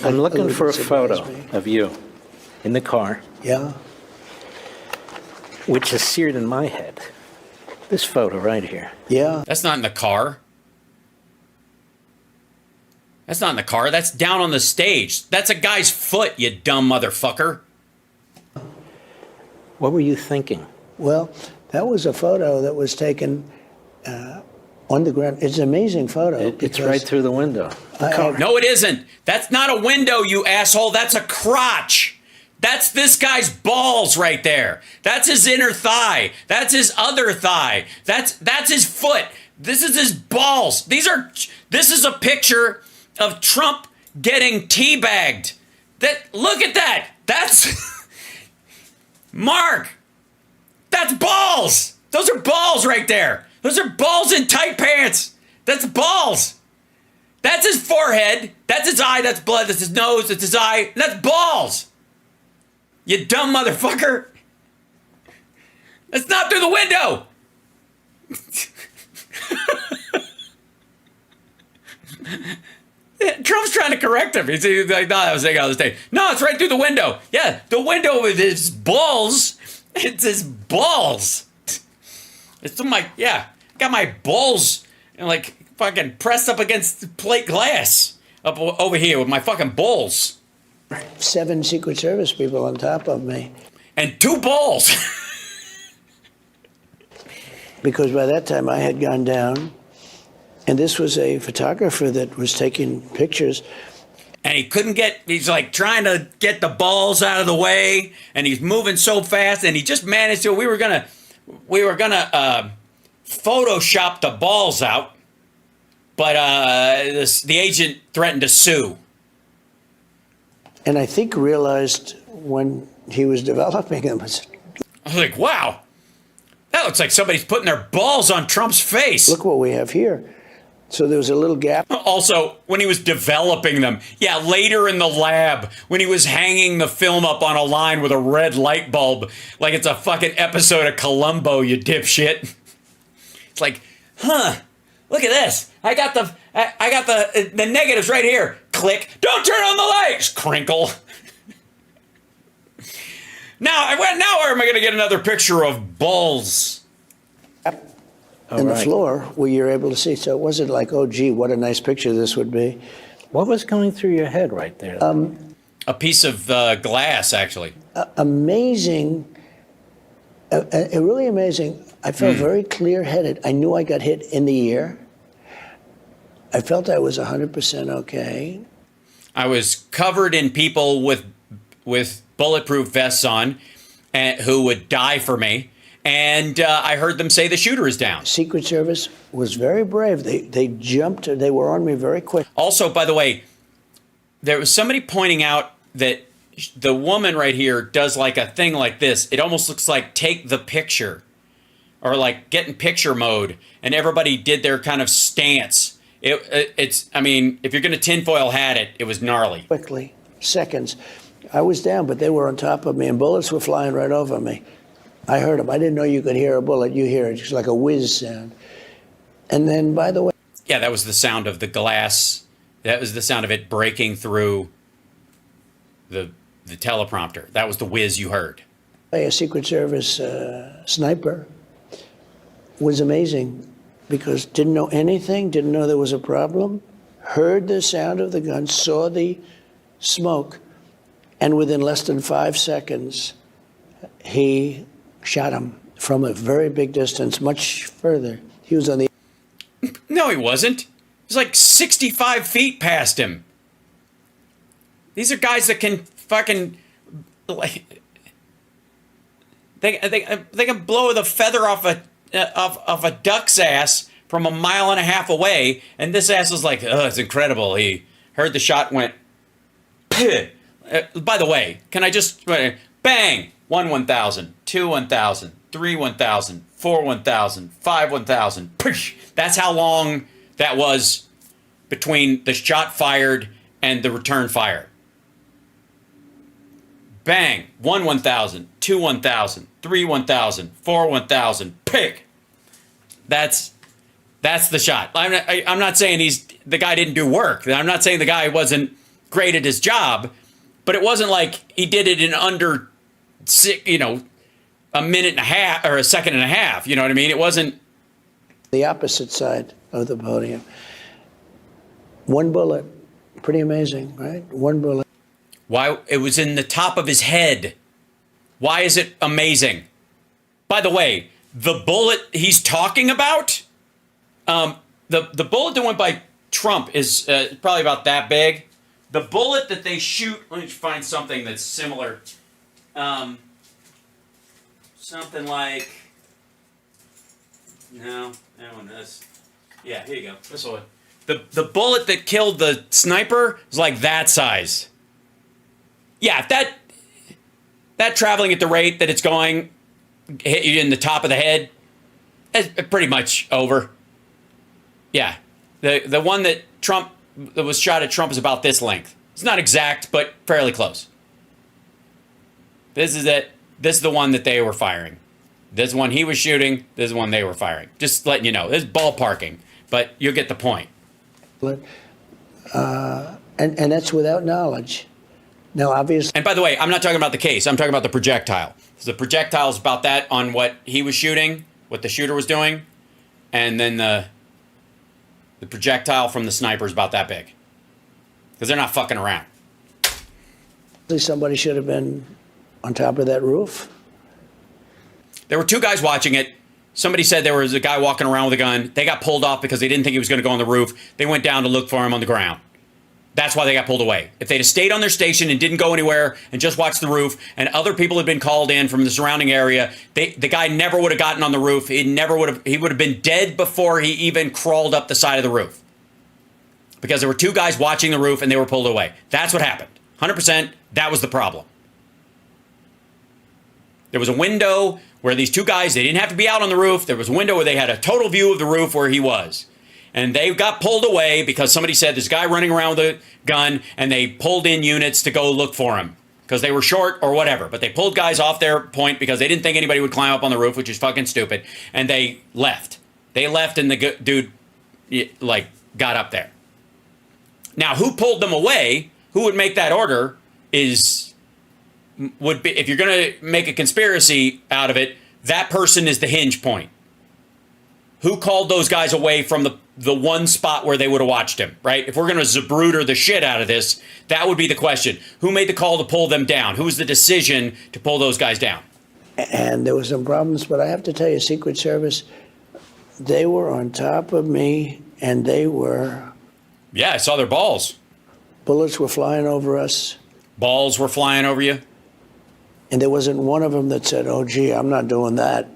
I'm looking for a surprise photo me. of you in the car, Yeah. which is seared in my head. This photo right here. Yeah. That's not in the car. That's not in the car. That's down on the stage. That's a guy's foot, you dumb motherfucker. What were you thinking? Well, that was a photo that was taken on the ground. It's an amazing photo. It's because right through the window. No, it isn't. That's not a window, you asshole. That's a crotch. That's this guy's balls right there. That's his inner thigh. That's his other thigh. That's his foot. This is his balls. This is a picture of Trump getting teabagged. Look at that. That's Mark. That's balls. Those are balls right there. Those are balls in tight pants. That's balls. That's his forehead. That's his eye. That's blood. That's his nose. That's his eye. That's balls. You dumb motherfucker. That's not through the window. Trump's trying to correct him. He's like, no, I was taking out the stage. No, it's right through the window. Yeah, the window with his balls. It's his balls. It's got my balls like fucking pressed up against plate glass up over here with my fucking balls. 7 Secret Service people on top of me. And 2 balls. Because by that time I had gone down, and this was a photographer that was taking pictures. And he's like trying to get the balls out of the way, and he's moving so fast, and he just managed to, we were gonna Photoshop the balls out, but the agent threatened to sue. And I think realized when he was developing them, I was like, wow, that looks like somebody's putting their balls on Trump's face. look what we have here. So there was a little gap. Also, when he was developing them, later in the lab, when he was hanging the film up on a line with a red light bulb, like it's a fucking episode of Columbo, you dipshit. It's like, look at this. I got the negatives right here. Click. Don't turn on the lights. Crinkle. Now where am I going to get another picture of balls? In the floor where you're able to see. So it wasn't like, oh, gee, what a nice picture this would be. What was going through your head right there? A piece of glass, actually. Amazing. Really amazing. I felt very clear-headed. I knew I got hit in the ear. I felt I was 100% okay. I was covered in people with bulletproof vests on and who would die for me. And I heard them say the shooter is down. Secret Service was very brave. They jumped. They were on me very quick. Also, by the way, there was somebody pointing out that the woman right here does like a thing like this. It almost looks like take the picture or like get in picture mode. And everybody did their kind of stance. I mean, if you're going to tinfoil hat it, it was gnarly. Quickly, seconds. I was down, but they were on top of me, and bullets were flying right over me. I heard them. I didn't know you could hear a bullet. You hear it just like a whiz sound. And then, by the way... Yeah, that was the sound of the glass. That was the sound of it breaking through the teleprompter. That was the whiz you heard. A Secret Service sniper was amazing because didn't know anything, didn't know there was a problem, heard the sound of the gun, saw the smoke, and within less than 5 seconds, he shot him from a very big distance, much further. He was on the... No, he wasn't. He was like 65 feet past him. These are guys that can fucking... like, they can blow the feather off a duck's ass from a mile and a half away, and this ass was like, oh, it's incredible. He heard the shot, went... by the way, can I just... bang! 1 1,000, 2 1,000, 3 1,000, 4 1,000, 5 1,000. That's how long that was between the shot fired and the return fire. Bang! 1 1,000, 2 1,000, 3 1,000, 4 1,000. Pick. That's the shot. I'm not saying the guy didn't do work. I'm not saying the guy wasn't great at his job, but it wasn't like he did it in under a minute and a half or a second and a half. You know what I mean? It wasn't the opposite side of the podium. One bullet, pretty amazing, right? One bullet. why it was in the top of his head. Why is it amazing? By the way, the bullet he's talking about, the bullet that went by Trump is probably about that big. The bullet that they shoot, let me find something that's similar. Something like, no, that one is. Yeah, here you go. This one. The bullet that killed the sniper is like that size. Yeah, if that traveling at the rate that it's going, hit you in the top of the head, it's pretty much over. Yeah, the one that was shot at Trump is about this length. It's not exact, but fairly close. This is it. This is the one that they were firing. This one he was shooting. This is the one they were firing. Just letting you know. This is ballparking, but you'll get the point. And that's without knowledge. Now, obviously. And by the way, I'm not talking about the case. I'm talking about the projectile. So the projectile is about that on what he was shooting, what the shooter was doing, and then the projectile from the sniper is about that big. Because they're not fucking around. Somebody should have been on top of that roof. There were two guys watching it. Somebody said there was a guy walking around with a gun. They got pulled off because they didn't think he was going to go on the roof. They went down to look for him on the ground. That's why they got pulled away. If they'd have stayed on their station and didn't go anywhere and just watched the roof, and other people had been called in from the surrounding area, the guy never would have gotten on the roof. He would have been dead before he even crawled up the side of the roof. Because there were two guys watching the roof and they were pulled away. That's what happened. 100%, that was the problem. There was a window where these two guys, they didn't have to be out on the roof. There was a window where they had a total view of the roof where he was. And they got pulled away because somebody said there's a guy running around with a gun, and they pulled in units to go look for him because they were short or whatever. But they pulled guys off their point because they didn't think anybody would climb up on the roof, which is fucking stupid. And they left. They left, and the dude, got up there. Now, who pulled them away, who would make that order would be, if you're going to make a conspiracy out of it, that person is the hinge point. Who called those guys away from the one spot where they would have watched him, right? If we're going to Zapruder the shit out of this, that would be the question. Who made the call to pull them down? Who was the decision to pull those guys down? And there were some problems, but I have to tell you, Secret Service, they were on top of me, and they were... Yeah, I saw their balls. Bullets were flying over us. Balls were flying over you? And there wasn't one of them that said, oh, gee, I'm not doing that.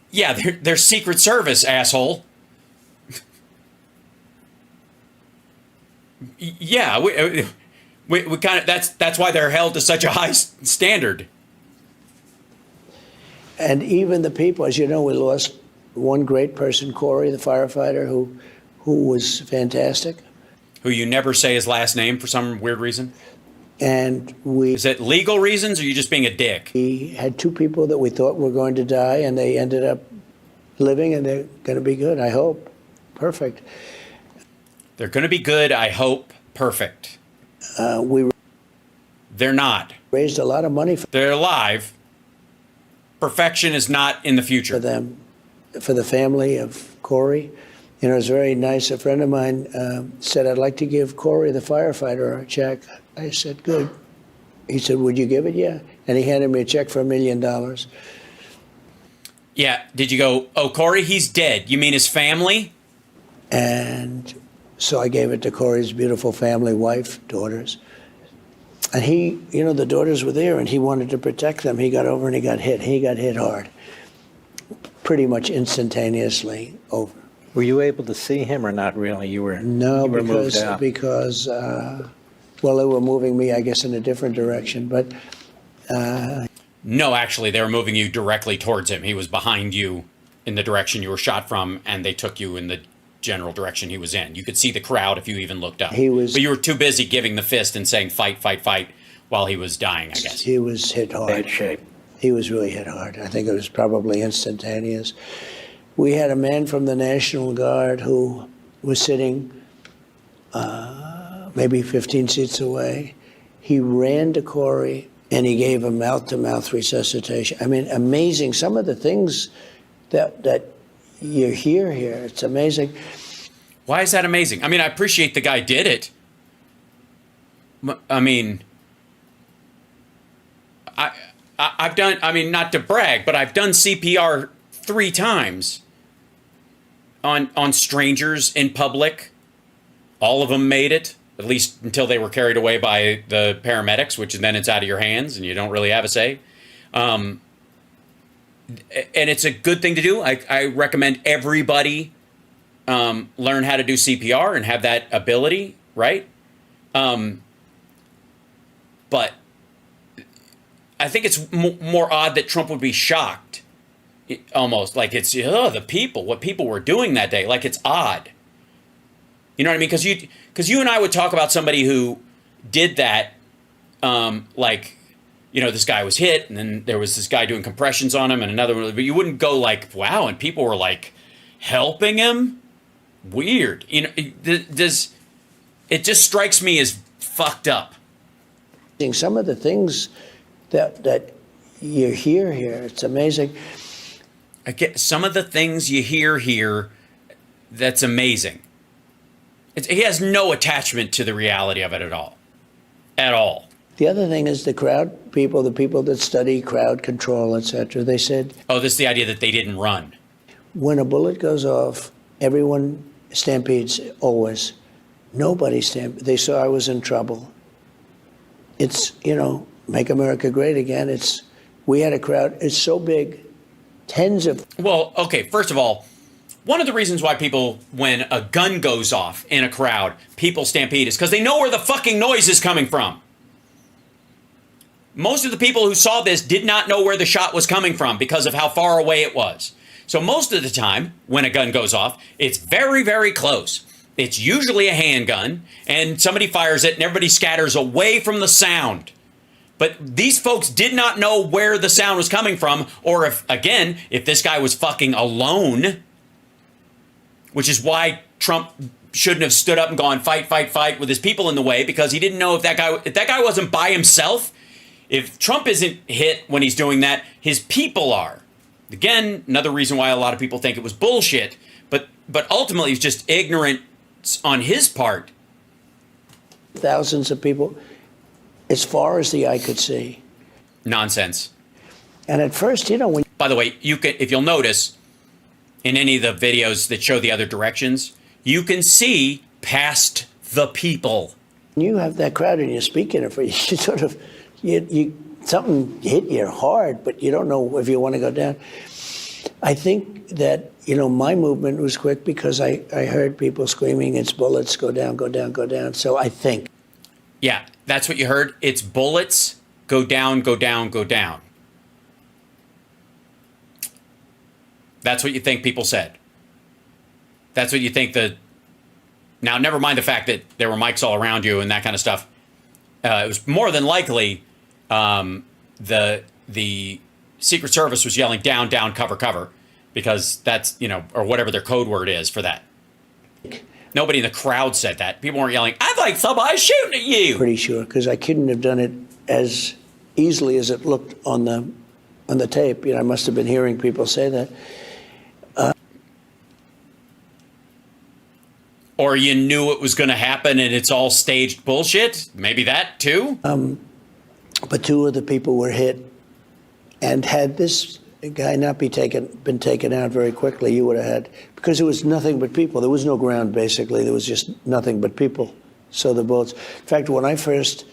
Yeah, they're Secret Service, asshole. Yeah, we kind of that's why they're held to such a high standard. And even the people, as you know, we lost one great person, Corey, the firefighter, who was fantastic. Who you never say his last name for some weird reason? And Is it legal reasons, or are you just being a dick? We had two people that we thought were going to die, and they ended up living, and they're going to be good, I hope. Perfect. They're going to be good, I hope. Perfect. They're not. Raised a lot of money for They're alive. Perfection is not in the future. them, for the family of Corey. You know, it was very nice. A friend of mine said, I'd like to give Corey, the firefighter, a check. I said, good. He said, would you give it? Yeah. And he handed me a check for $1 million. Yeah. Did you go, oh, Corey, he's dead. You mean his family? And so I gave it to Corey's beautiful family, wife, daughters. And he, you know, the daughters were there, and he wanted to protect them. He got over and he got hit. He got hit hard. Pretty much instantaneously over. Were you able to see him or not really? You were because moved out. Well, they were moving me, I guess, in a different direction. But No, actually, they were moving you directly towards him. He was behind you in the direction you were shot from, and they took you in the general direction he was in. You could see the crowd if you even looked up. But you were too busy giving the fist and saying, fight, fight, fight, while he was dying, I guess. He was hit hard. Bad shape. He was really hit hard. I think it was probably instantaneous. We had a man from the National Guard who was sitting maybe 15 seats away. He ran to Corey and he gave a mouth-to-mouth resuscitation. I mean, amazing. Some of the things that you hear here, it's amazing. Why is that amazing? I mean, I appreciate the guy did it. I mean, I've done, I mean, not to brag, but I've done CPR 3 times on strangers in public. All of them made it, at least until they were carried away by the paramedics, which then it's out of your hands and you don't really have a say. And it's a good thing to do. I recommend everybody learn how to do CPR and have that ability, right? But I think it's more odd that Trump would be shocked, almost like it's the people, what people were doing that day. Like it's odd, you know what I mean? Because you and I would talk about somebody who did that, like, you know, this guy was hit, and then there was this guy doing compressions on him, and another one. But you wouldn't go like, wow, and people were like helping him. Weird, you know. It just strikes me as fucked up. Some of the things that you hear here, it's amazing. I get some of the things you hear here. That's amazing. He has no attachment to the reality of it at all. At all. The other thing is the crowd people, the people that study crowd control, etc. They said, oh, this is the idea that they didn't run. When a bullet goes off, everyone stampedes always. Nobody stampedes. They saw I was in trouble. It's, you know, make America great again. We had a crowd. It's so big. Tens of. Well, okay, first of all, one of the reasons why people, when a gun goes off in a crowd, people stampede is because they know where the fucking noise is coming from. Most of the people who saw this did not know where the shot was coming from because of how far away it was. So most of the time, when a gun goes off, it's very, very close. It's usually a handgun, and somebody fires it, and everybody scatters away from the sound. But these folks did not know where the sound was coming from, or if this guy was fucking alone, which is why Trump shouldn't have stood up and gone fight, fight, fight with his people in the way, because he didn't know if that guy wasn't by himself. If Trump isn't hit when he's doing that, his people are. Again, another reason why a lot of people think it was bullshit, but ultimately it's just ignorance on his part. Thousands of people, as far as the eye could see. Nonsense. And at first, you know, when. By the way, you can, if you'll notice, in any of the videos that show the other directions, you can see past the people. You have that crowd and you're speaking it for you sort of, you something hit you hard, but you don't know if you want to go down. I think that, you know, my movement was quick because I heard people screaming, it's bullets, go down, go down, go down. So I think. Yeah, that's what you heard. It's bullets, go down, go down, go down. That's what you think people said. That's what you think now, never mind the fact that there were mics all around you and that kind of stuff. It was more than likely the Secret Service was yelling down, down, cover, cover, because that's, you know, or whatever their code word is for that. Nobody in the crowd said that. People weren't yelling, I think somebody's shooting at you. Pretty sure, because I couldn't have done it as easily as it looked on the tape. You know, I must have been hearing people say that. Or you knew it was going to happen and it's all staged bullshit? Maybe that too? But 2 of the people were hit. And had this guy not been taken out very quickly, you would have had, because it was nothing but people. There was no ground, basically. There was just nothing but people. So the bullets. In fact, when I first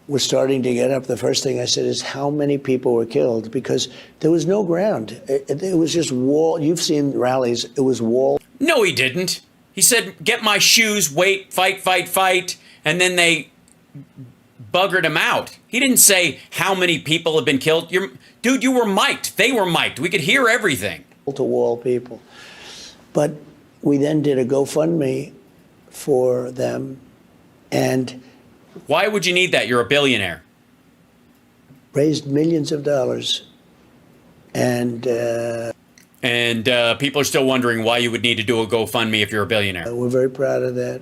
was starting to get up, the first thing I said is how many people were killed, because there was no ground. It was just wall. You've seen rallies. It was wall. No, he didn't. He said, get my shoes, wait, fight, fight, fight. And then they buggered him out. He didn't say how many people have been killed. Dude, you were mic'd. They were mic'd. We could hear everything. To-wall people. But we then did a GoFundMe for them. And why would you need that? You're a billionaire. Raised millions of dollars. And people are still wondering why you would need to do a GoFundMe if you're a billionaire. we're very proud of that.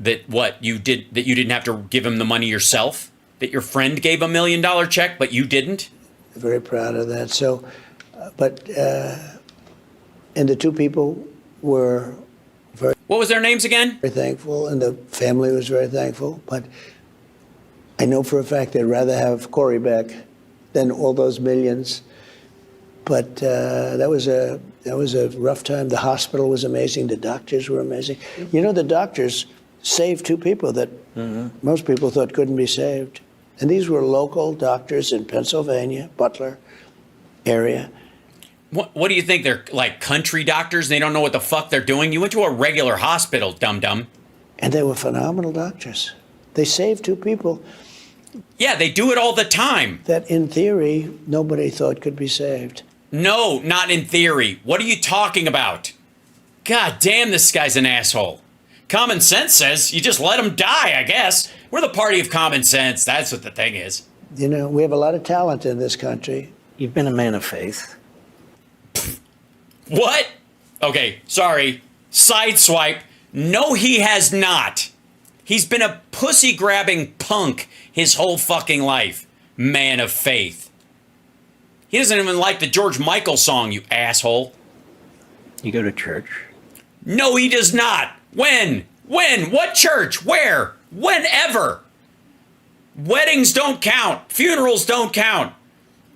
that what you did, that you didn't have to give him the money yourself, that your friend gave $1 million check, but you didn't? Very proud of that. So, and the two people were very, What was their names again? very thankful, and the family was very thankful. But I know for a fact they'd rather have Corey back than all those millions. But that was a rough time. The hospital was amazing. The doctors were amazing. You know, the doctors saved two people that most people thought couldn't be saved. And these were local doctors in Pennsylvania, Butler area. What do you think? They're like country doctors? They don't know what the fuck they're doing? You went to a regular hospital, dum-dum. And they were phenomenal doctors. They saved two people Yeah, they do it all the time. that, in theory, nobody thought could be saved. No, not in theory. What are you talking about? God damn, this guy's an asshole. Common sense says you just let him die, I guess. We're the party of common sense. That's what the thing is. You know, we have a lot of talent in this country. You've been a man of faith. What? Okay, sorry. Sideswipe. No, he has not. He's been a pussy-grabbing punk his whole fucking life. Man of faith. He doesn't even like the George Michael song, you asshole. You go to church. No, he does not. When? When? What church? Where? Whenever. Weddings don't count. Funerals don't count.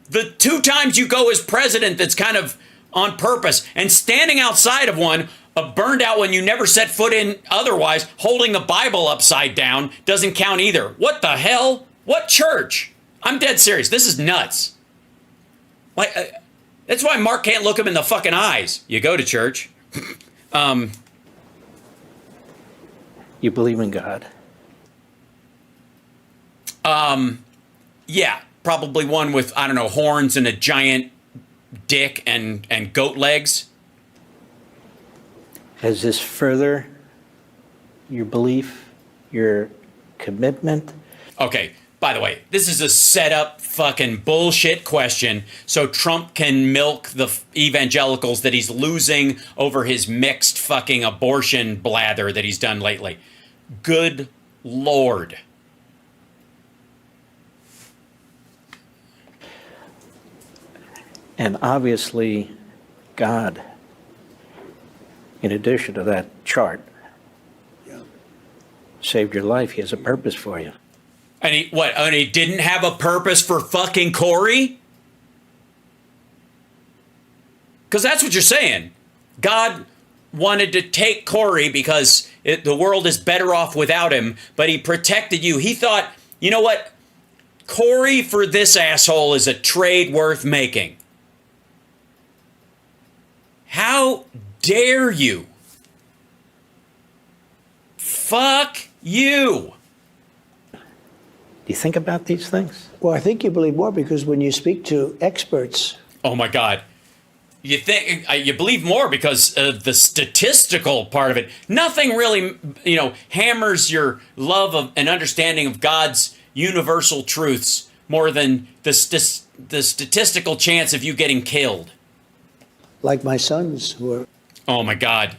The 2 times you go as president, that's kind of on purpose. And standing outside of one, burned out when you never set foot in otherwise, holding the Bible upside down, doesn't count either. What the hell? What church? I'm dead serious. This is nuts. Like, that's why Mark can't look him in the fucking eyes. You go to church. You believe in God. Yeah, probably one with, I don't know, horns and a giant dick and goat legs. Has this further your belief, your commitment? Okay, by the way, this is a setup fucking bullshit question so Trump can milk the evangelicals that he's losing over his mixed fucking abortion blather that he's done lately. Good Lord. And obviously, God, in addition to that chart, saved your life. He has a purpose for you. And he, what, and he didn't have a purpose for fucking Corey? Because that's what you're saying. God wanted to take Corey because the world is better off without him, but he protected you. He thought, you know what? Corey for this asshole is a trade worth making. How dare you? Fuck you. Do you think about these things? Well, I think you believe more because when you speak to experts, Oh my God. You think you believe more because of the statistical part of it. Nothing really, hammers your love of and understanding of God's universal truths more than the statistical chance of you getting killed. like my sons who are, Oh my God.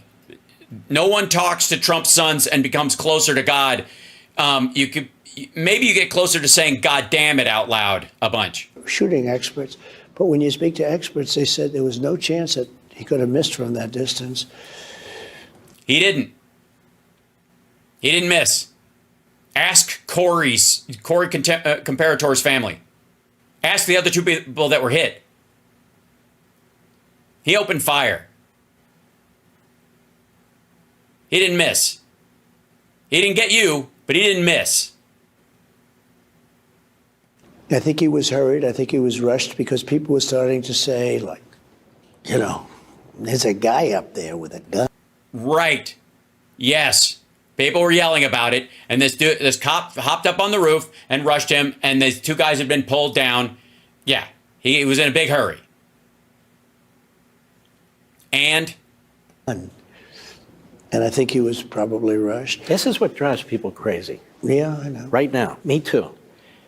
No one talks to Trump's sons and becomes closer to God. Maybe you get closer to saying God damn it out loud a bunch. shooting experts. But when you speak to experts, they said there was no chance that he could have missed from that distance. He didn't. He didn't miss. Ask Corey Comparator's family. Ask the other 2 people that were hit. He opened fire. He didn't miss. He didn't get you, but he didn't miss. I think he was hurried. I think he was rushed because people were starting to say, like, there's a guy up there with a gun. Right. Yes. People were yelling about it, and this cop hopped up on the roof and rushed him, and these 2 guys had been pulled down. Yeah, he was in a big hurry. And I think he was probably rushed. This is what drives people crazy. Yeah, I know. Right now. Me too.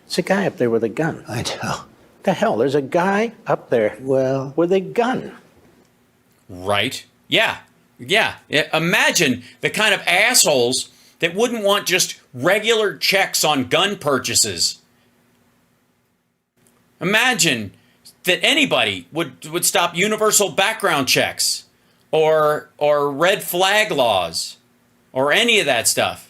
It's a guy up there with a gun. I know. The hell? There's a guy up there Well, with a gun. right. Yeah. Imagine the kind of assholes that wouldn't want just regular checks on gun purchases. Imagine that anybody would stop universal background checks or red flag laws or any of that stuff.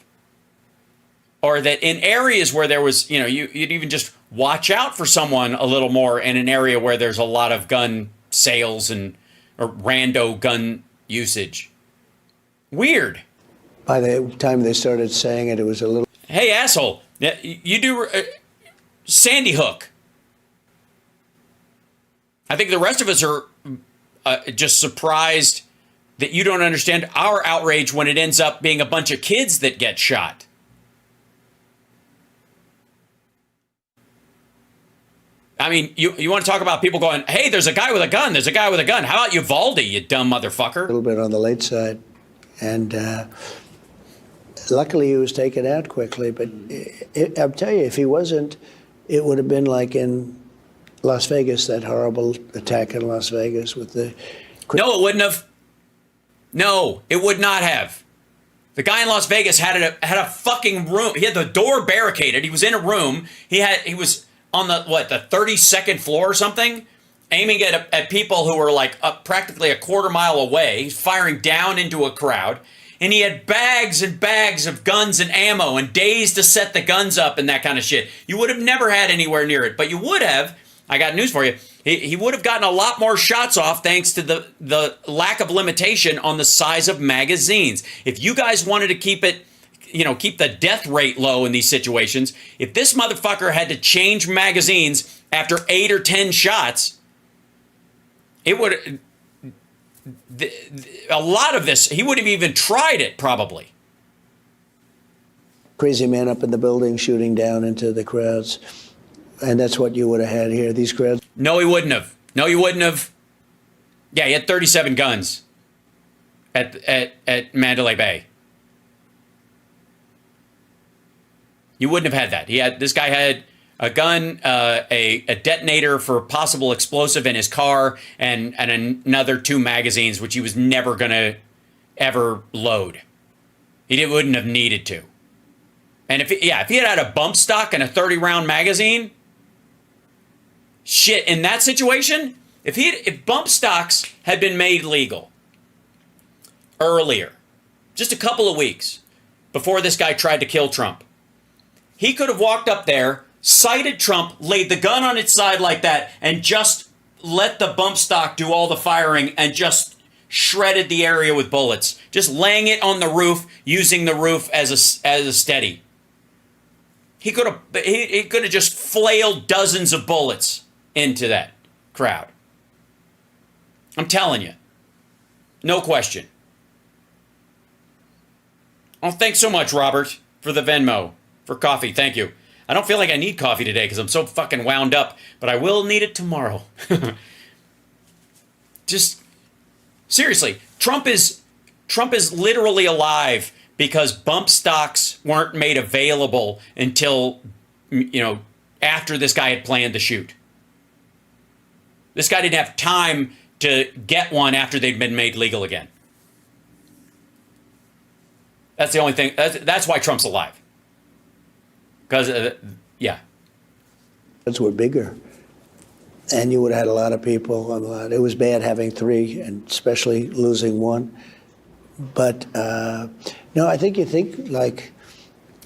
Or that in areas where there was, you'd even just watch out for someone a little more in an area where there's a lot of gun sales or rando gun usage. Weird. By the time they started saying it, it was a little... Hey, asshole, you do Sandy Hook. I think the rest of us are just surprised that you don't understand our outrage when it ends up being a bunch of kids that get shot. I mean, you want to talk about people going, hey, there's a guy with a gun. There's a guy with a gun. How about Uvalde, you dumb motherfucker? A little bit on the late side. And luckily he was taken out quickly. But I'll tell you, if he wasn't, it would have been like in Las Vegas, that horrible attack in Las Vegas with the... No, it wouldn't have. No, it would not have. The guy in Las Vegas had a fucking room. He had the door barricaded. He was in a room. He was on the 32nd floor or something, aiming at people who were like practically a quarter mile away. He's firing down into a crowd. And he had bags and bags of guns and ammo and days to set the guns up and that kind of shit. You would have never had anywhere near it, but you would have. I got news for you. He would have gotten a lot more shots off thanks to the lack of limitation on the size of magazines. If you guys wanted to keep the death rate low in these situations, if this motherfucker had to change magazines after 8 or 10 shots, it would... a lot of this, he wouldn't have even tried it, probably. Crazy man up in the building shooting down into the crowds. And that's what you would have had here, these crowds. No, he wouldn't have. No, he wouldn't have. Yeah, he had 37 guns at Mandalay Bay. You wouldn't have had that. This guy had a gun, a detonator for possible explosive in his car, and another 2 magazines, which he was never going to ever load. He wouldn't have needed to. And if he had a bump stock and a 30-round magazine, shit, in that situation, if bump stocks had been made legal earlier, just a couple of weeks before this guy tried to kill Trump, he could have walked up there, sighted Trump, laid the gun on its side like that, and just let the bump stock do all the firing and just shredded the area with bullets, just laying it on the roof, using the roof as a steady. He could have just flailed dozens of bullets into that crowd. I'm telling you. No question. Oh, thanks so much, Robert, for the Venmo, for coffee. Thank you. I don't feel like I need coffee today because I'm so fucking wound up, but I will need it tomorrow. Just seriously, Trump is literally alive because bump stocks weren't made available until, after this guy had planned to shoot. This guy didn't have time to get one after they'd been made legal again. That's the only thing. That's why Trump's alive. Because, yeah. Those were bigger. And you would have had a lot of people on the lot. It was bad having 3, and especially losing 1. But, no, I think like...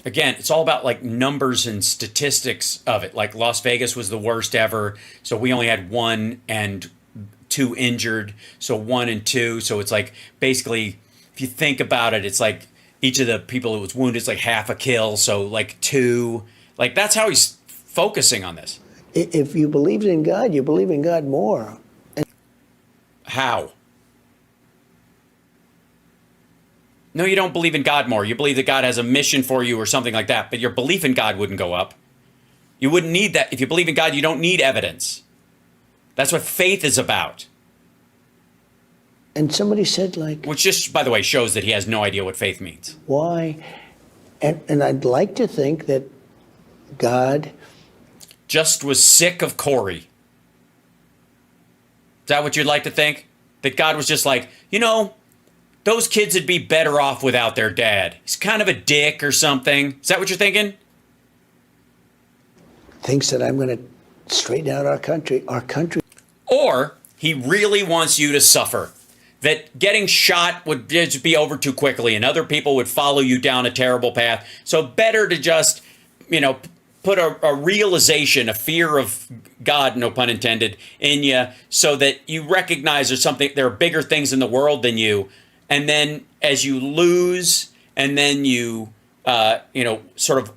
Again, it's all about like numbers and statistics of it. Like Las Vegas was the worst ever. So we only had 1 and 2 injured. So 1 and 2. So it's like basically, if you think about it, it's like each of the people who was wounded is like half a kill. So like 2. Like that's how he's focusing on this. If you believed in God, you believe in God more. How? No, you don't believe in God more. You believe that God has a mission for you or something like that, but your belief in God wouldn't go up. You wouldn't need that. If you believe in God, you don't need evidence. That's what faith is about. And somebody said, like... Which just, by the way, shows that he has no idea what faith means. Why? And I'd like to think that God... just was sick of Corey. Is that what you'd like to think? That God was just like, those kids would be better off without their dad. He's kind of a dick or something. Is that what you're thinking? Thinks that I'm going to straighten out our country. Our country. Or he really wants you to suffer. That getting shot would just be over too quickly and other people would follow you down a terrible path. So better to just, put a realization, a fear of God, no pun intended, in you so that you recognize there are bigger things in the world than you. And then as you lose and then you, sort of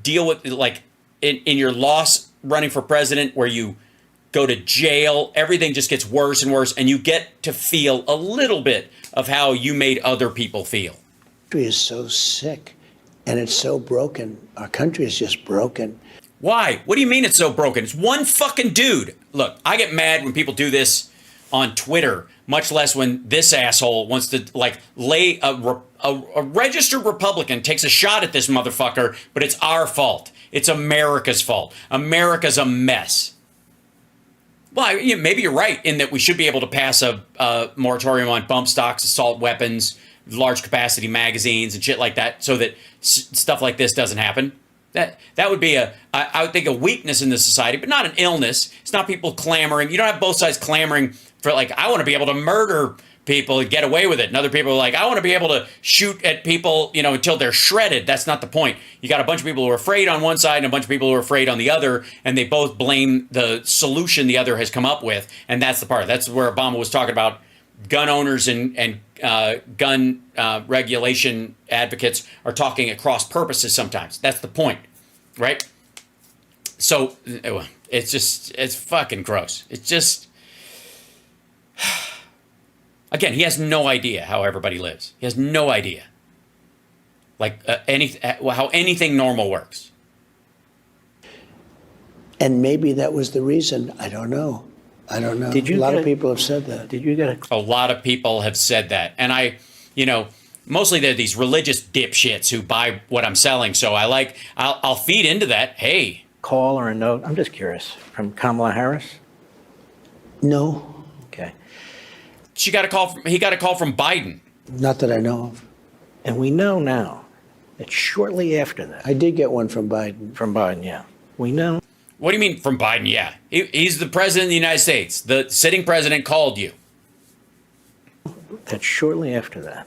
deal with like in your loss running for president where you go to jail, everything just gets worse and worse, and you get to feel a little bit of how you made other people feel. Our country is so sick, and it's so broken. Our country is just broken. Why? What do you mean it's so broken? It's one fucking dude. Look, I get mad when people do this on Twitter, much less when this asshole wants to lay a registered Republican takes a shot at this motherfucker, but it's our fault. It's America's fault. America's a mess. Well, maybe you're right in that we should be able to pass a moratorium on bump stocks, assault weapons, large capacity magazines and shit like that so that stuff like this doesn't happen. That would be I would think a weakness in the society, but not an illness. It's not people clamoring. You don't have both sides clamoring for I want to be able to murder people and get away with it. And other people are I want to be able to shoot at people, until they're shredded. That's not the point. You got a bunch of people who are afraid on one side and a bunch of people who are afraid on the other, and they both blame the solution the other has come up with. And that's the part. That's where Obama was talking about gun owners and gun regulation advocates are talking at cross purposes sometimes. That's the point, right? So it's fucking gross. It's just... Again, he has no idea how everybody lives. He has no idea, how anything normal works. And maybe that was the reason. I don't know. A lot of people have said that. Did you get A lot of people have said that, and mostly they're these religious dipshits who buy what I'm selling. So I'll feed into that. Hey, call or a note? I'm just curious. From Kamala Harris? No. Okay. he got a call from Biden. Not that I know of. And we know now that shortly after that. I did get one from Biden. From Biden, yeah. We know. What do you mean from Biden? Yeah. He's the president of the United States. The sitting president called you. That shortly after that,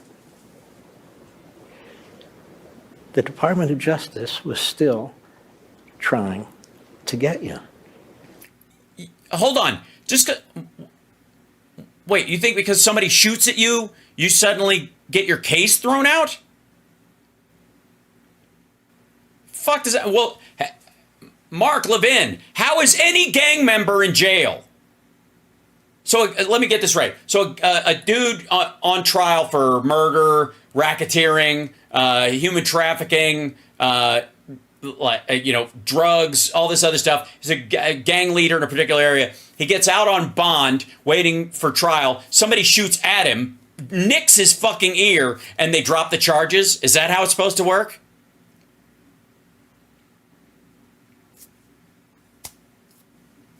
the Department of Justice was still trying to get you. Hold on. Wait, you think because somebody shoots at you, you suddenly get your case thrown out? Fuck does that... Well, Mark Levin, how is any gang member in jail? So let me get this right. So a dude on trial for murder, racketeering, human trafficking, drugs, all this other stuff. He's a gang leader in a particular area. He gets out on bond, waiting for trial. Somebody shoots at him, nicks his fucking ear, and they drop the charges. Is that how it's supposed to work?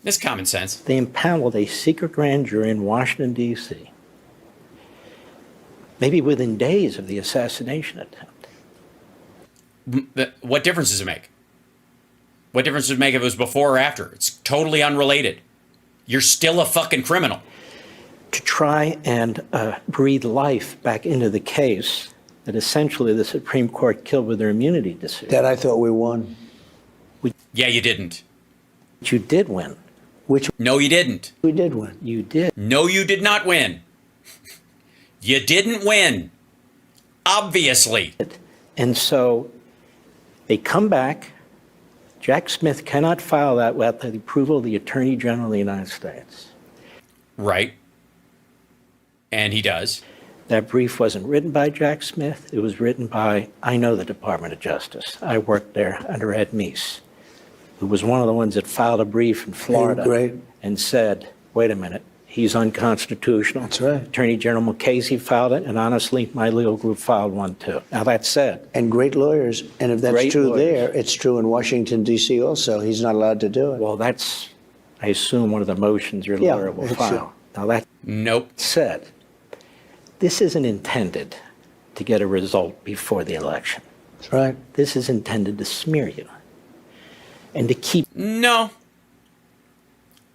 It's common sense. They impaneled a secret grand jury in Washington, D.C., maybe within days of the assassination attempt. What difference does it make? What difference does it make if it was before or after? It's totally unrelated. You're still a fucking criminal. To try and breathe life back into the case that essentially the Supreme Court killed with their immunity decision. That I thought we won. Yeah, you didn't. You did win. No, you didn't. We did win. You did. No, you did not win. You didn't win. Obviously. And so they come back. Jack Smith cannot file that without the approval of the Attorney General of the United States. Right. And he does. That brief wasn't written by Jack Smith. It was written by, I know the Department of Justice. I worked there under Ed Meese, who was one of the ones that filed a brief in Florida and said, wait a minute, he's unconstitutional. That's right. Attorney General Mukasey filed it, and honestly, my legal group filed one too. Now that said. And great lawyers, and if that's true there, it's true in Washington, D.C. also. He's not allowed to do it. Well, that's, I assume, one of the motions your lawyer will file. Now that nope. said, This isn't intended to get a result before the election. That's right. This is intended to smear you and to keep. No.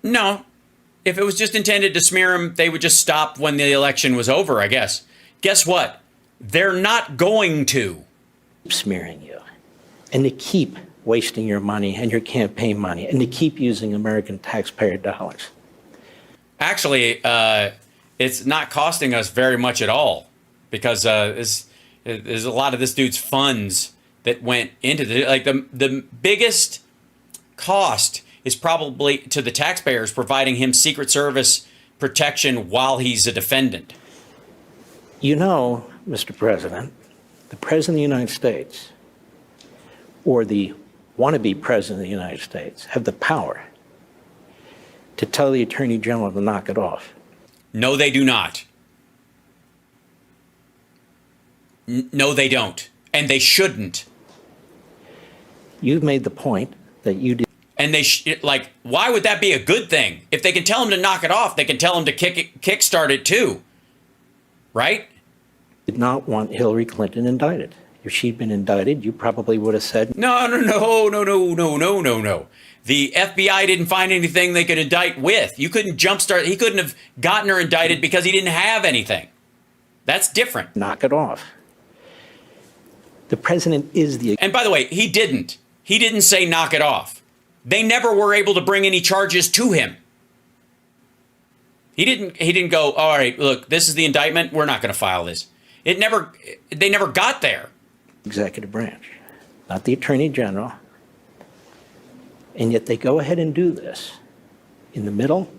If it was just intended to smear him, they would just stop when the election was over, I guess. Guess what? They're not going to. Smearing you and to keep wasting your money and your campaign money and to keep using American taxpayer dollars. Actually, it's not costing us very much at all because there's a lot of this dude's funds that went into the biggest cost is probably to the taxpayers providing him Secret Service protection while he's a defendant. You know, Mr. President, the President of the United States or the wannabe President of the United States have the power to tell the Attorney General to knock it off. No, they do not. No, they don't. And they shouldn't. You've made the point that you did. And why would that be a good thing? If they can tell him to knock it off, they can tell him to kickstart it too. Right? Did not want Hillary Clinton indicted. If she'd been indicted, you probably would have said, No. The FBI didn't find anything they could indict with. You couldn't jumpstart. He couldn't have gotten her indicted because he didn't have anything. That's different. knock it off. The president is the. And by the way, he didn't. He didn't say knock it off. They never were able to bring any charges to him. He didn't go, all right, look, this is the indictment. We're not going to file this. They never got there. Executive branch, not the Attorney General. And yet they go ahead and do this in the middle,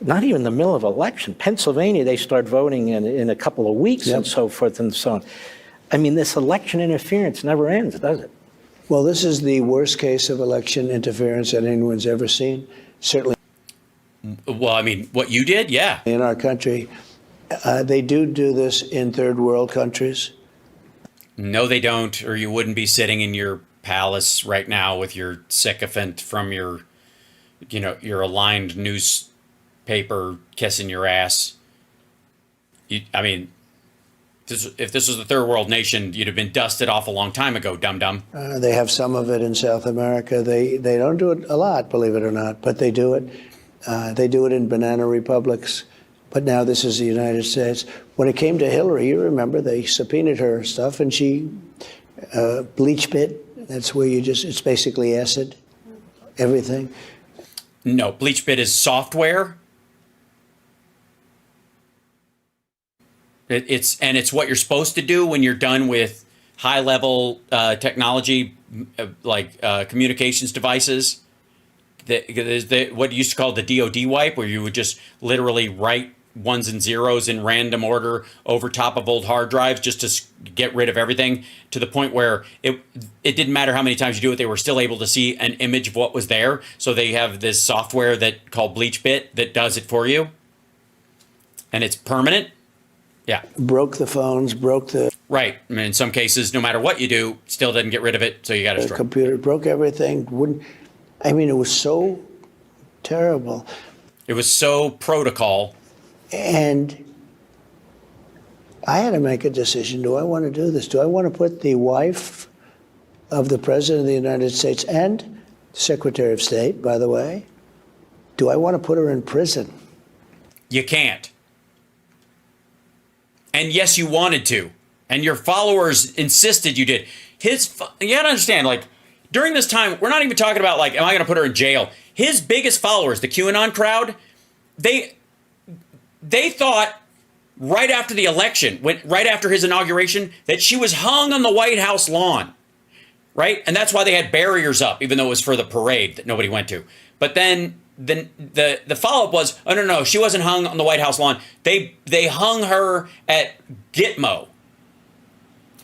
not even the middle of election. Pennsylvania, they start voting in a couple of weeks and so forth and so on. I mean, this election interference never ends, does it? Well, this is the worst case of election interference that anyone's ever seen, certainly. Well, I mean, what you did, yeah. In our country, they do this in third world countries. No, they don't, or you wouldn't be sitting in your palace right now with your sycophant from your aligned newspaper kissing your ass. I mean, if this was a third world nation, you'd have been dusted off a long time ago, dum-dum. They have some of it in South America. They don't do it a lot, believe it or not, but they do it. They do it in banana republics. But now this is the United States. When it came to Hillary, you remember, they subpoenaed her stuff and she bleach bit. That's where it's basically acid, everything. No, bleach bit is software. It's what you're supposed to do when you're done with high level technology, like communications devices. What you used to call the DoD wipe, where you would just literally write ones and zeros in random order over top of old hard drives just to get rid of everything, to the point where it didn't matter how many times you do it, they were still able to see an image of what was there. So they have this software that called BleachBit that does it for you, and it's permanent. Yeah. Broke the phones, broke the... Right. I mean, in some cases, no matter what you do, still doesn't get rid of it, so you got to destroy it. Computer, broke everything. It was so terrible. It was so protocol. And I had to make a decision. Do I want to do this? Do I want to put the wife of the President of the United States and Secretary of State, by the way, do I want to put her in prison? You can't. And yes, you wanted to. And your followers insisted you did. You gotta understand, during this time, we're not even talking about, am I gonna put her in jail? His biggest followers, the QAnon crowd, they thought right after the election, right after his inauguration, that she was hung on the White House lawn, right? And that's why they had barriers up, even though it was for the parade that nobody went to. But then the follow-up was, oh, no, she wasn't hung on the White House lawn. They hung her at Gitmo.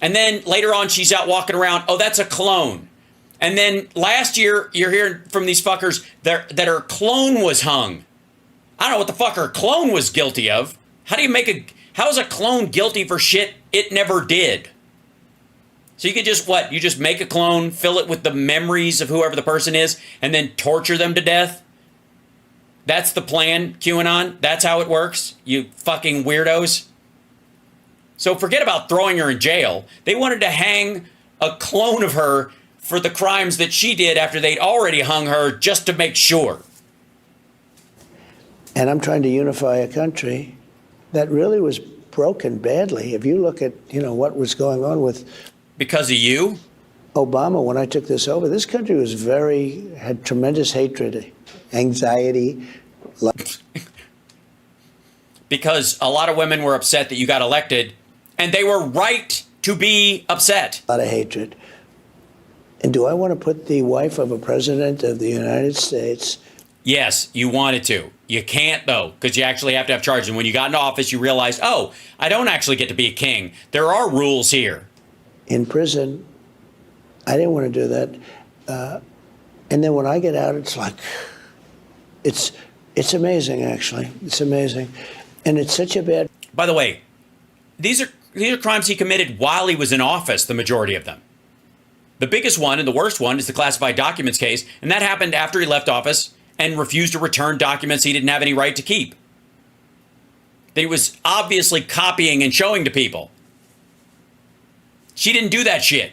And then later on, she's out walking around. Oh, that's a clone. And then last year, you're hearing from these fuckers that her clone was hung. I don't know what the fuck her clone was guilty of. How is a clone guilty for shit it never did? So you could you just make a clone, fill it with the memories of whoever the person is, and then torture them to death? That's the plan, QAnon? That's how it works? You fucking weirdos? So forget about throwing her in jail. They wanted to hang a clone of her for the crimes that she did after they'd already hung her just to make sure. And I'm trying to unify a country that really was broken badly. If you look at, what was going on with Because of you? Obama, when I took this over, this country had tremendous hatred, anxiety. Because a lot of women were upset that you got elected, and they were right to be upset. A lot of hatred. And do I want to put the wife of a president of the United States? Yes, you wanted to. You can't, though, because you actually have to have charges. And when you got into office, you realized, oh, I don't actually get to be a king. There are rules here. In prison, I didn't want to do that. And then when I get out, it's like, it's amazing, actually. It's amazing. And it's such a bad... By the way, these are crimes he committed while he was in office, the majority of them. The biggest one and the worst one is the classified documents case, and that happened after he left office and refused to return documents he didn't have any right to keep. That he was obviously copying and showing to people. She didn't do that shit.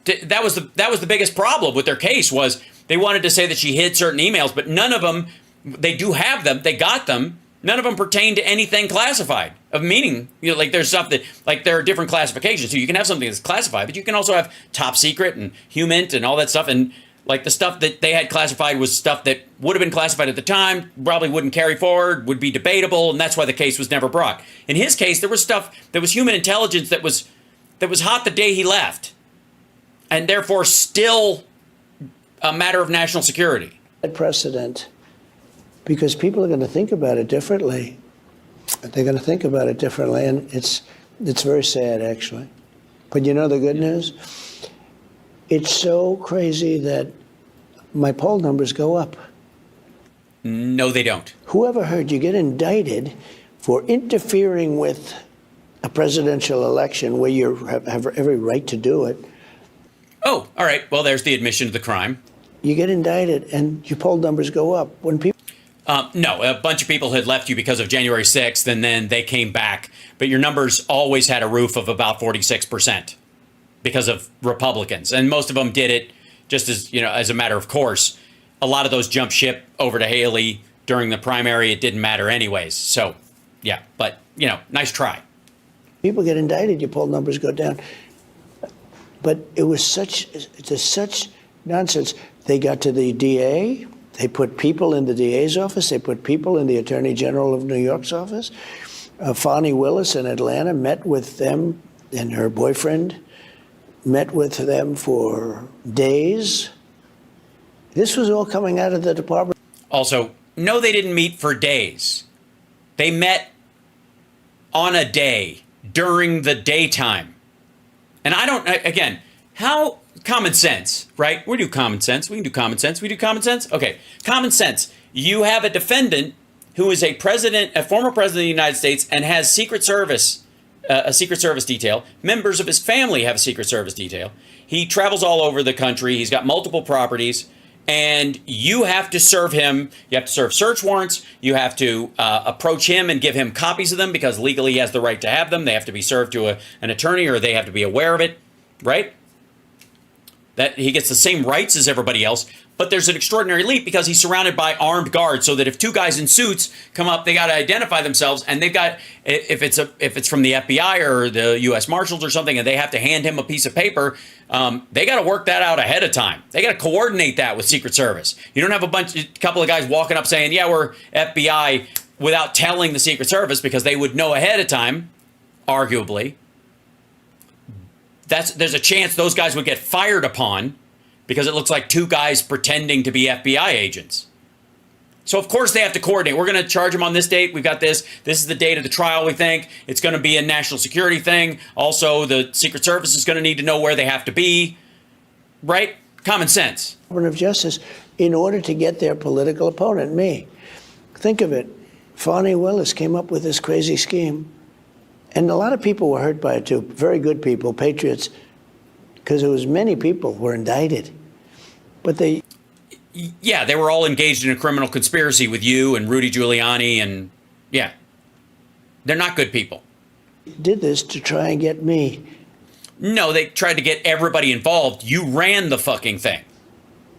That was the biggest problem with their case, was they wanted to say that she hid certain emails, but none of them, they do have them, they got them, none of them pertain to anything classified of meaning. Like there's stuff that, like there are different classifications. So you can have something that's classified, but you can also have top secret and humint and all that stuff. And like the stuff that they had classified was stuff that would have been classified at the time, probably wouldn't carry forward, would be debatable, and that's why the case was never brought. In his case, there was stuff that was human intelligence that was hot the day he left, and therefore still a matter of national security. Precedent, because people are going to think about it differently. They're going to think about it differently, and it's very sad, actually. But the good news? It's so crazy that my poll numbers go up. No, they don't. Whoever heard you get indicted for interfering with a presidential election where you have every right to do it? Oh, all right. Well, there's the admission of the crime. You get indicted, and your poll numbers go up. When people... No, a bunch of people had left you because of January 6th, and then they came back. But your numbers always had a roof of about 46% because of Republicans. And most of them did it just as a matter of course. A lot of those jumped ship over to Haley during the primary. It didn't matter anyways. So, yeah, but, nice try. People get indicted, your poll numbers go down. But it was such nonsense. They got to the DA. They put people in the DA's office. They put people in the Attorney General of New York's office. Fani Willis in Atlanta met with them, and her boyfriend met with them for days. This was all coming out of the department. Also, no, they didn't meet for days. They met on a day during the daytime. And how common sense, right? We do common sense. We can do common sense. We do common sense. Okay. Common sense. You have a defendant who is a former president of the United States and has Secret Service, a Secret Service detail. Members of his family have a Secret Service detail. He travels all over the country. He's got multiple properties, and you have to serve him. You have to serve search warrants. You have to approach him and give him copies of them because legally he has the right to have them. They have to be served to an attorney, or they have to be aware of it, right? That he gets the same rights as everybody else, but there's an extraordinary leap because he's surrounded by armed guards, so that if two guys in suits come up, they got to identify themselves, and they've got, if it's from the FBI or the U.S. Marshals or something, and they have to hand him a piece of paper, they got to work that out ahead of time. They got to coordinate that with Secret Service. You don't have a couple of guys walking up saying, yeah, we're FBI, without telling the Secret Service, because they would know ahead of time, arguably. There's a chance those guys would get fired upon because it looks like two guys pretending to be FBI agents. So, of course, they have to coordinate. We're going to charge them on this date. We've got this. This is the date of the trial, we think. It's going to be a national security thing. Also, the Secret Service is going to need to know where they have to be. Right? Common sense. Department of Justice, in order to get their political opponent, me. Think of it. Fani Willis came up with this crazy scheme. And a lot of people were hurt by it, too. Very good people, patriots, because there was many people were indicted. But they were all engaged in a criminal conspiracy with you and Rudy Giuliani, and yeah, they're not good people. did this to try and get me. No, they tried to get everybody involved. You ran the fucking thing.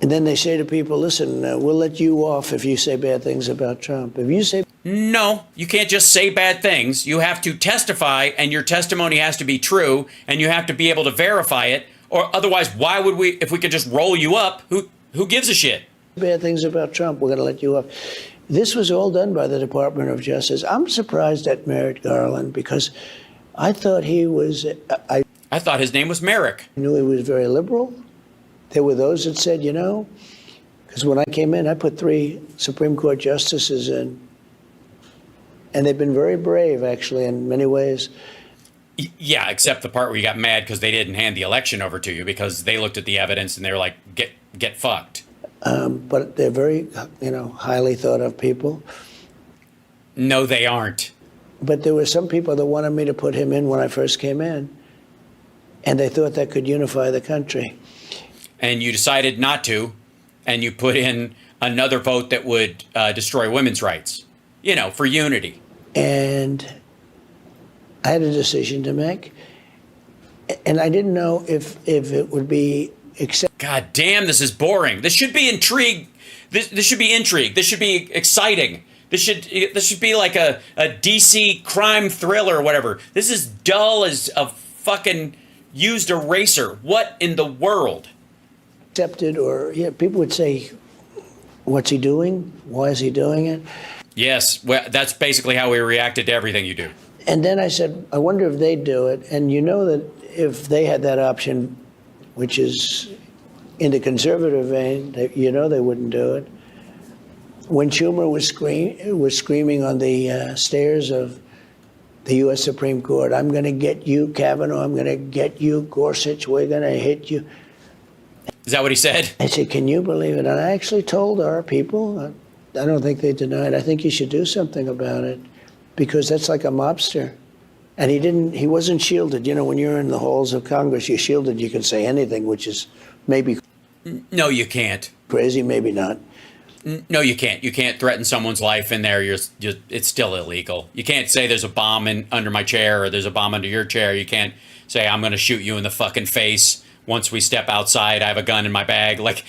And then they say to people, listen, we'll let you off if you say bad things about Trump. If you say... No, you can't just say bad things. You have to testify, and your testimony has to be true, and you have to be able to verify it. Or otherwise, why would we, if we could just roll you up, who gives a shit? Bad things about Trump, we're going to let you off. This was all done by the Department of Justice. I'm surprised at Merrick Garland because I thought he was... I thought his name was Merrick. I knew he was very liberal. There were those that said, you know, because when I came in, I put 3 Supreme Court justices in. And they've been very brave, actually, in many ways. Yeah, except the part where you got mad because they didn't hand the election over to you because they looked at the evidence and they were like, get fucked. But they're very, highly thought of people. No, they aren't. But there were some people that wanted me to put him in when I first came in. And they thought that could unify the country. And you decided not to, and you put in another vote that would destroy women's rights, for unity. And I had a decision to make. And I didn't know if it would be accepted. God damn, this is boring. This should be intrigue. This should be intrigue. This should be exciting. This should be like a DC crime thriller or whatever. This is dull as a fucking used eraser. What in the world? Accepted, or people would say, what's he doing? Why is he doing it? Yes, well, that's basically how we reacted to everything you do. And then I said, I wonder if they'd do it. And you know that if they had that option, which is in the conservative vein, they wouldn't do it. When Schumer was screaming on the stairs of the U.S. Supreme Court, I'm going to get you, Kavanaugh, I'm going to get you, Gorsuch, we're going to hit you. Is that what he said? I said, can you believe it? And I actually told our people, I don't think they denied, I think you should do something about it because that's like a mobster. And he wasn't shielded. When you're in the halls of Congress, you're shielded. You can say anything, which is maybe... No, you can't. Crazy, maybe not. No, you can't. You can't threaten someone's life in there. It's still illegal. You can't say there's a bomb under my chair or there's a bomb under your chair. You can't say I'm going to shoot you in the fucking face once we step outside. I have a gun in my bag. Like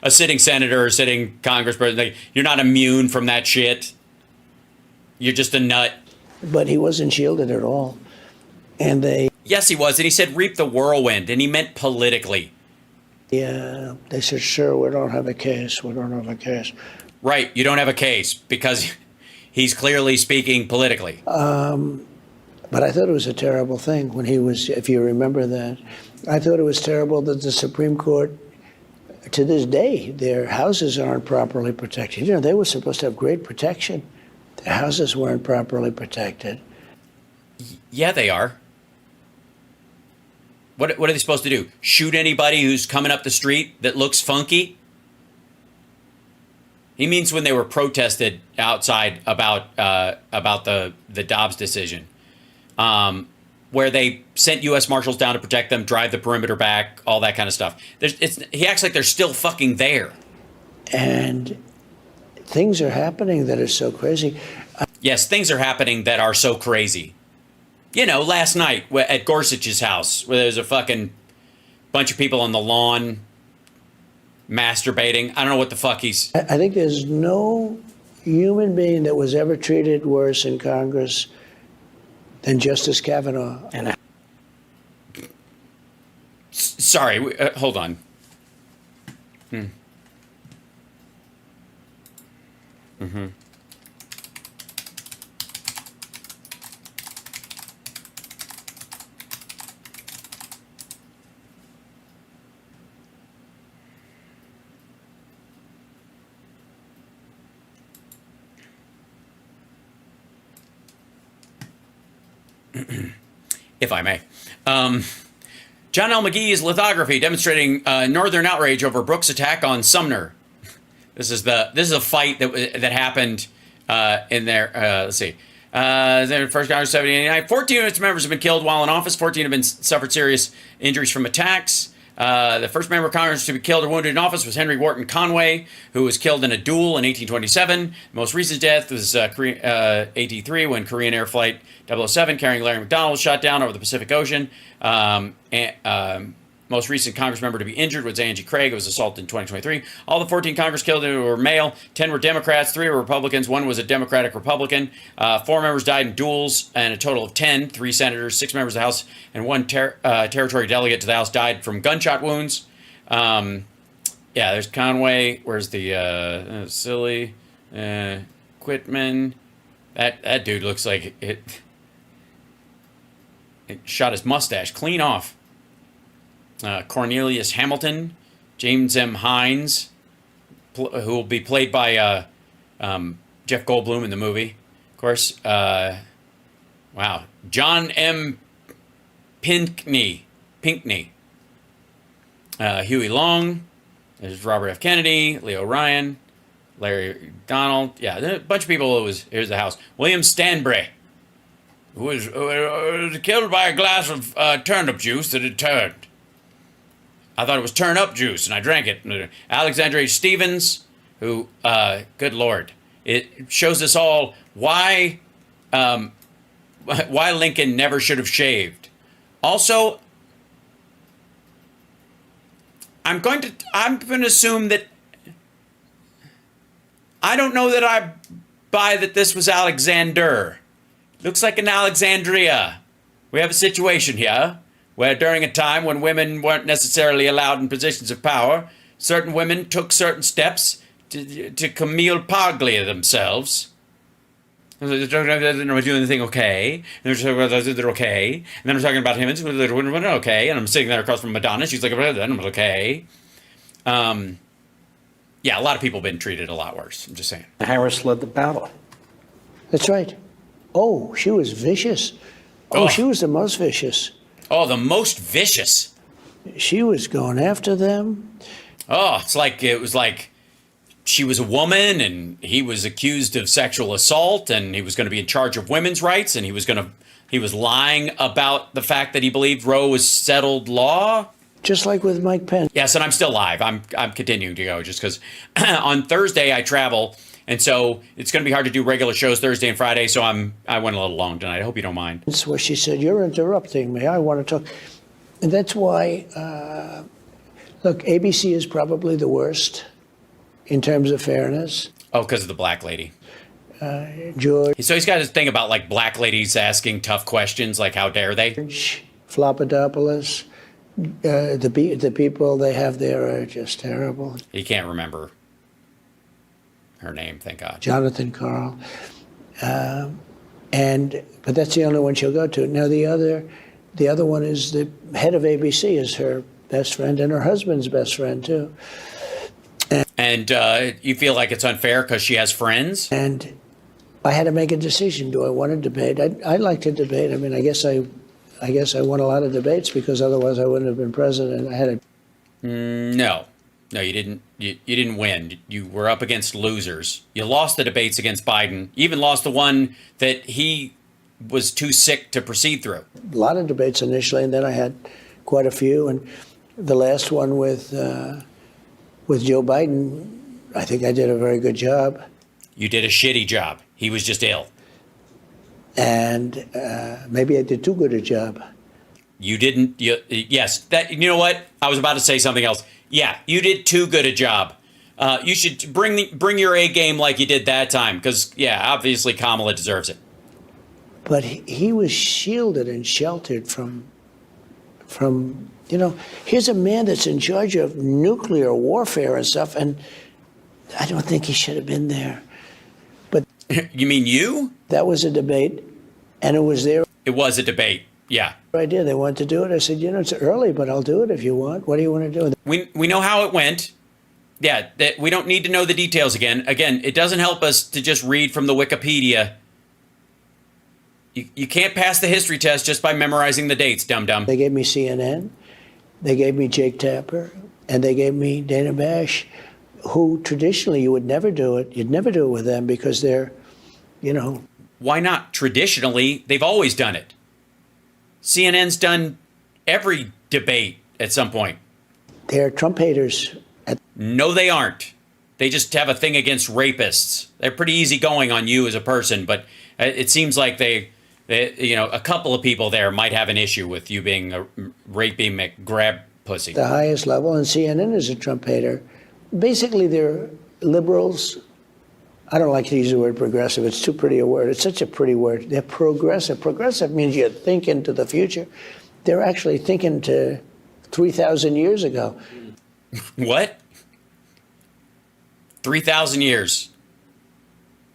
a sitting senator or sitting congressperson. You're not immune from that shit. You're just a nut. But he wasn't shielded at all. And Yes, he was. And he said reap the whirlwind. And he meant politically. Yeah, they said, sure, we don't have a case. We don't have a case. Right, you don't have a case because he's clearly speaking politically. But I thought it was a terrible thing when he was, if you remember that. I thought it was terrible that the Supreme Court, to this day, their houses aren't properly protected. They were supposed to have great protection. Their houses weren't properly protected. Yeah, they are. What are they supposed to do? Shoot anybody who's coming up the street that looks funky? He means when they were protested outside about the Dobbs decision, where they sent U.S. Marshals down to protect them, drive the perimeter back, all that kind of stuff. He acts like they're still fucking there. And things are happening that are so crazy. Yes, things are happening that are so crazy. Last night at Gorsuch's house, where there's a fucking bunch of people on the lawn masturbating. I don't know what the fuck he's... I think there's no human being that was ever treated worse in Congress than Justice Kavanaugh. Sorry, hold on. Mm-hmm. If I may. John L. McGee's lithography demonstrating northern outrage over Brooks' attack on Sumner. This is a fight that happened in there. Let's see. The first Congress 1789. 14 of its members have been killed while in office. 14 have been suffered serious injuries from attacks. The first member of Congress to be killed or wounded in office was Henry Wharton Conway, who was killed in a duel in 1827. The most recent death was 1883 when Korean Air Flight 007 carrying Larry McDonald was shot down over the Pacific Ocean. Most recent Congress member to be injured was Angie Craig, who was assaulted in 2023. All the 14 Congress killed were male. 10 were Democrats, 3 were Republicans, 1 was a Democratic Republican. 4 members died in duels, and a total of 10. 3 senators, 6 members of the House, and 1 territory delegate to the House died from gunshot wounds. Yeah, there's Conway. Where's the silly Quitman? That dude looks like it shot his mustache clean off. Cornelius Hamilton, James M. Hines, who will be played by Jeff Goldblum in the movie, of course. Wow. John M. Pinkney. Huey Long. There's Robert F. Kennedy, Leo Ryan, Larry Donald. Yeah, a bunch of people. Here's the House. William Stanbury, who was killed by a glass of turnip juice that had turned. I thought it was turn-up juice, and I drank it. Alexander H. Stevens, who, good Lord, it shows us all why Lincoln never should have shaved. Also, I'm going to assume that I don't know that I buy that this was Alexander. Looks like an Alexandria. We have a situation here where during a time when women weren't necessarily allowed in positions of power, certain women took certain steps to Camille Paglia themselves. They're doing the thing okay. And they're okay. And then I'm talking about him, and they're okay. And I'm sitting there across from Madonna. She's like, I'm okay. Yeah, a lot of people have been treated a lot worse. I'm just saying. Harris led the battle. That's right. Oh, she was vicious. Oh, she was the most vicious. Oh, the most vicious. She was going after them. Oh, it was like she was a woman and he was accused of sexual assault and he was going to be in charge of women's rights and he was lying about the fact that he believed Roe was settled law. Just like with Mike Pence. Yes, and I'm still live. I'm continuing to go just because on Thursday I travel. And so it's going to be hard to do regular shows Thursday and Friday, so I went a little long tonight. I hope you don't mind. That's what she said. You're interrupting me. I want to talk. And that's why, look, ABC is probably the worst in terms of fairness. Oh, because of the black lady. George. So he's got his thing about like black ladies asking tough questions, like how dare they? Flopadopoulos. The people they have there are just terrible. He can't remember her name, thank God. Jonathan Carl. But that's the only one she'll go to. Now the other one is the head of ABC is her best friend and her husband's best friend too. And you feel like it's unfair because she has friends? And I had to make a decision. Do I want to debate? I like to debate. I mean, I guess I won a lot of debates because otherwise I wouldn't have been president. I had a No, you didn't. You didn't win. You were up against losers. You lost the debates against Biden. You even lost the one that he was too sick to proceed through. A lot of debates initially, and then I had quite a few. And the last one with Joe Biden, I think I did a very good job. You did a shitty job. He was just ill. And maybe I did too good a job. You didn't. Yes. That. You know what? I was about to say something else. Yeah, you did too good a job. You should bring your A game like you did that time, because obviously Kamala deserves it. But he was shielded and sheltered from. Here's a man that's in charge of nuclear warfare and stuff, and I don't think he should have been there. But you mean you? That was a debate, and it was their. It was a debate. Yeah. Idea. They wanted to do it. I said, it's early, but I'll do it if you want. What do you want to do? We know how it went. Yeah, we don't need to know the details again. Again, it doesn't help us to just read from the Wikipedia. You can't pass the history test just by memorizing the dates, dum-dum. They gave me CNN, they gave me Jake Tapper, and they gave me Dana Bash, who traditionally you would never do it. You'd never do it with them because they're, Why not? Traditionally, they've always done it. CNN's done every debate at some point. They're Trump haters. No, they aren't. They just have a thing against rapists. They're pretty easygoing on you as a person, but it seems like they a couple of people there might have an issue with you being a rapey McGrab pussy. The highest level, and CNN is a Trump hater. Basically, they're liberals. I don't like to use the word progressive. It's too pretty a word. It's such a pretty word. They're progressive. Progressive means you think into the future. They're actually thinking to 3,000 years ago. What? 3,000 years?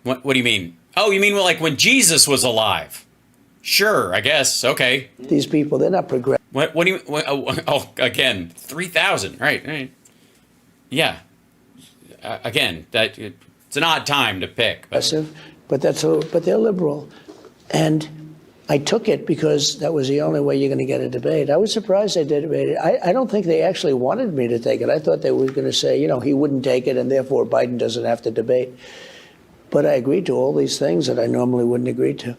What do you mean? Oh, you mean like when Jesus was alive? Sure, I guess. Okay. These people, they're not progressive. What do you? Again, 3,000. Right. Yeah. Again, it's an odd time to pick. But they're liberal, and I took it because that was the only way you're going to get a debate. I was surprised they did debate it. I don't think they actually wanted me to take it. I thought they were going to say, he wouldn't take it, and therefore Biden doesn't have to debate. But I agreed to all these things that I normally wouldn't agree to.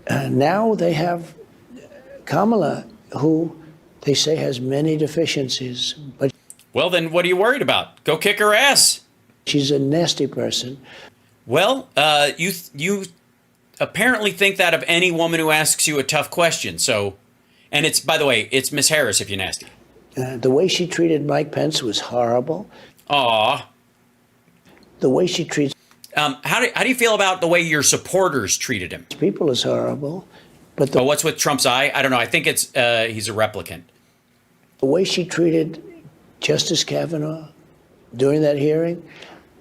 Now they have Kamala, who they say has many deficiencies, but well, then what are you worried about? Go kick her ass. She's a nasty person. Well, you apparently think that of any woman who asks you a tough question. So, and it's, by the way, it's Miss Harris if you're nasty. The way she treated Mike Pence was horrible. Aw. The way she treats how do you feel about the way your supporters treated him? people is horrible. But what's with Trump's eye? I don't know. I think it's he's a replicant. The way she treated Justice Kavanaugh during that hearing,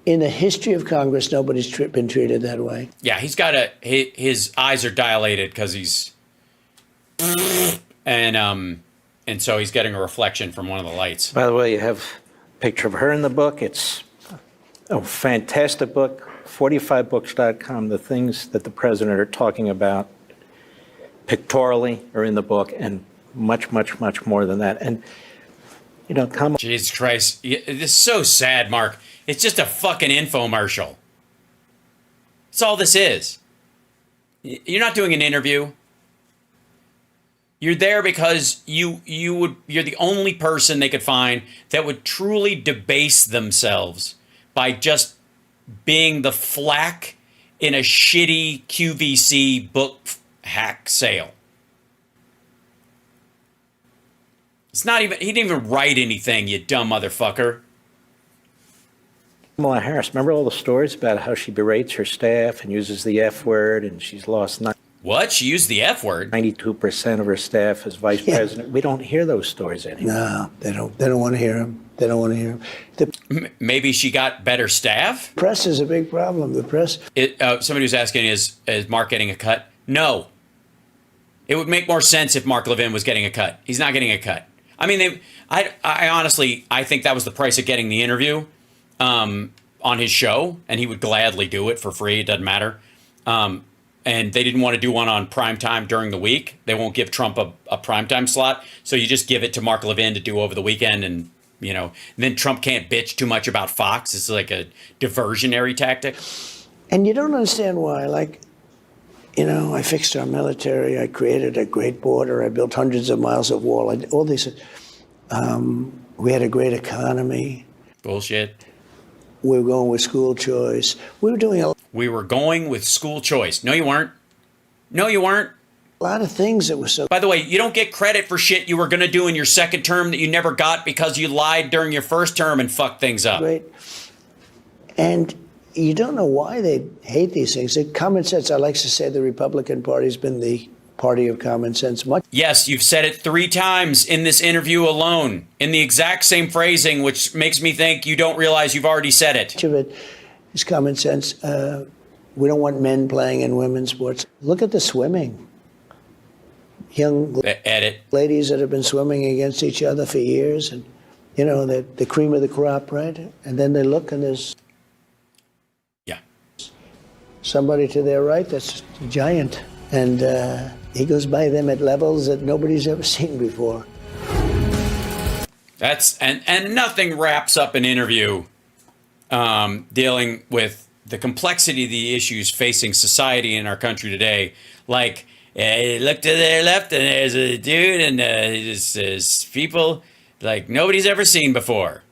in the history of Congress, nobody's been treated that way. Yeah, he's got his eyes are dilated because he's and so he's getting a reflection from one of the lights. By the way, you have a picture of her in the book. It's a fantastic book, 45books.com. The things that the president are talking about pictorially are in the book, and much, much, much more than that. And, Jesus Christ. It's so sad, Mark. It's just a fucking infomercial. That's all this is. You're not doing an interview. You're there because you're the only person they could find that would truly debase themselves by just being the flack in a shitty QVC book hack sale. It's not even, he didn't even write anything, you dumb motherfucker. Kamala Harris, remember all the stories about how she berates her staff and uses the F word, and she's lost What? She used the F word? 92% of her staff as vice president. We don't hear those stories anymore. No, they don't want to hear them. They don't want to hear them. The Maybe she got better staff? press is a big problem. The press. Somebody was asking, is Mark getting a cut? No. It would make more sense if Mark Levin was getting a cut. He's not getting a cut. I mean, I honestly, I think that was the price of getting the interview on his show, and he would gladly do it for free. It doesn't matter. And they didn't want to do one on primetime during the week. They won't give Trump a primetime slot. So you just give it to Mark Levin to do over the weekend, and then Trump can't bitch too much about Fox. It's like a diversionary tactic. And you don't understand why. I fixed our military. I created a great border. I built hundreds of miles of wall. I did all these. We had a great economy. Bullshit. We were going with school choice. We were doing We were going with school choice. No, you weren't. No, you weren't. a lot of things that were so. By the way, you don't get credit for shit you were going to do in your second term that you never got because you lied during your first term and fucked things up. Great. And you don't know why they hate these things. Common sense, I like to say the Republican Party's been the party of common sense. Yes, you've said it 3 times in this interview alone, in the exact same phrasing, which makes me think you don't realize you've already said it. Much of it is common sense. We don't want men playing in women's sports. Look at the swimming. Young Edit. ladies that have been swimming against each other for years, and they're the cream of the crop, right? And then they look, and there's somebody to their right that's a giant, and he goes by them at levels that nobody's ever seen before. That's and nothing wraps up an interview dealing with the complexity of the issues facing society in our country today. Like, look to their left, and there's a dude, and there's people like nobody's ever seen before.